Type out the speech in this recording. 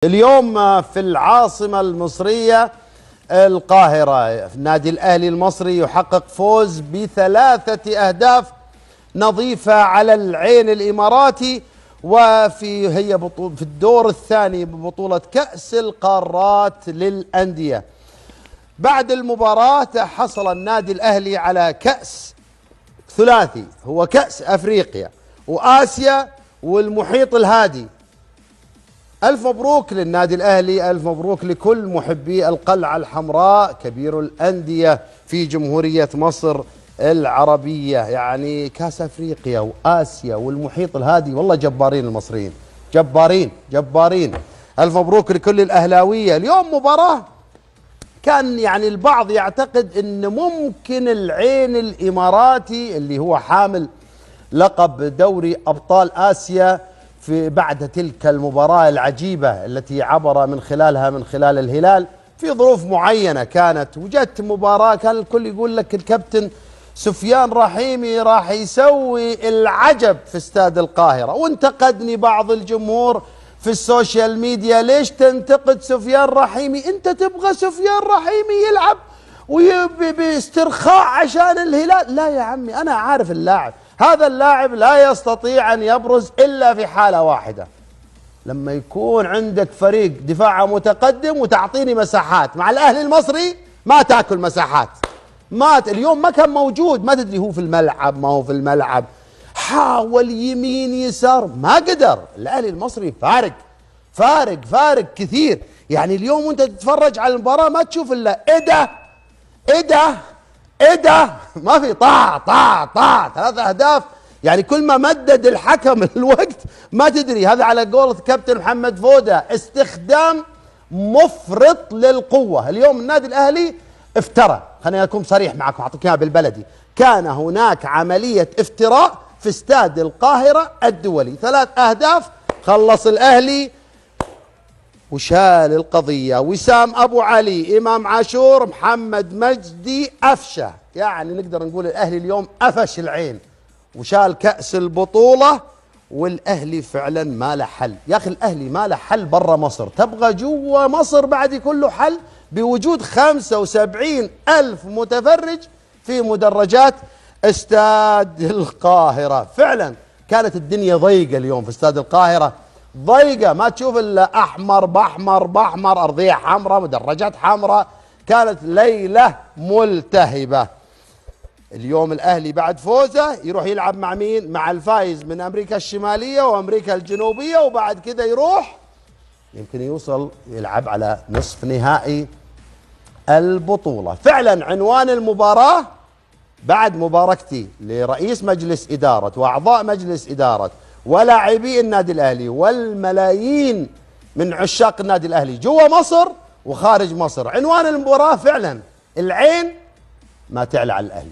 اليوم في العاصمة المصرية القاهرة النادي الأهلي المصري يحقق فوز ب3 أهداف نظيفة على العين الإماراتي، هي في الدور الثاني ببطولة كأس القارات للأندية. بعد المباراة حصل النادي الأهلي على كأس ثلاثي، هو كأس أفريقيا وآسيا والمحيط الهادي. ألف مبروك للنادي الأهلي، ألف مبروك لكل محبي القلعة الحمراء كبير الأندية في جمهورية مصر العربية. يعني كأس أفريقيا وآسيا والمحيط الهادي، والله جبارين المصريين، جبارين جبارين. ألف مبروك لكل الأهلاوية. اليوم مباراة كان يعني البعض يعتقد أن ممكن العين الإماراتي اللي هو حامل لقب دوري أبطال آسيا بعد تلك المباراة العجيبة التي عبر من خلال الهلال في ظروف معينة كانت، وجدت مباراة كان الكل يقول لك الكابتن سفيان رحيمي راح يسوي العجب في استاد القاهرة. وانتقدني بعض الجمهور في السوشيال ميديا، ليش تنتقد سفيان رحيمي؟ انت تبغى سفيان رحيمي يلعب باسترخاء عشان الهلال؟ لا يا عمي، انا عارف اللاعب، هذا اللاعب لا يستطيع أن يبرز إلا في حالة واحدة، لما يكون عندك فريق دفاعه متقدم وتعطيني مساحات. مع الأهلي المصري ما تأكل مساحات، اليوم ما كان موجود، ما تدري هو في الملعب ما هو في الملعب، حاول يمين يسار ما قدر. الأهلي المصري فارق كثير. يعني اليوم وانت تتفرج على المباراة ما تشوف إلا ايه ده ما في طاع 3 أهداف. يعني كل ما مدد الحكم الوقت ما تدري. هذا على قولة كابتن محمد فودة استخدام مفرط للقوة. اليوم النادي الأهلي افترى، خليني أكون صريح معكم أعطيك إياها بالبلدي، كان هناك عملية افتراء في استاد القاهرة الدولي. 3 أهداف خلص الأهلي وشال القضية. وسام أبو علي، إمام عاشور، محمد مجدي، أفشة. يعني نقدر نقول الأهلي اليوم أفش العين وشال كأس البطولة. والأهلي فعلا ما له حل. يا أخي الأهلي ما له حل برا مصر، تبغى جوا مصر بعد يكون له حل بوجود 75,000 متفرج في مدرجات استاد القاهرة. فعلا كانت الدنيا ضيقة اليوم في استاد القاهرة، ضيقة، ما تشوف الا احمر باحمر، ارضيه حمراء، مدرجات حمراء، كانت ليله ملتهبه. اليوم الاهلي بعد فوزه يروح يلعب مع مين؟ مع الفايز من امريكا الشماليه وامريكا الجنوبيه، وبعد كده يروح يمكن يوصل يلعب على نصف نهائي البطوله. فعلا عنوان المباراه بعد مباركتي لرئيس مجلس اداره واعضاء مجلس اداره ولاعبي النادي الأهلي والملايين من عشاق النادي الأهلي جوا مصر وخارج مصر، عنوان المباراة فعلا العين ما تعلى على الأهلي.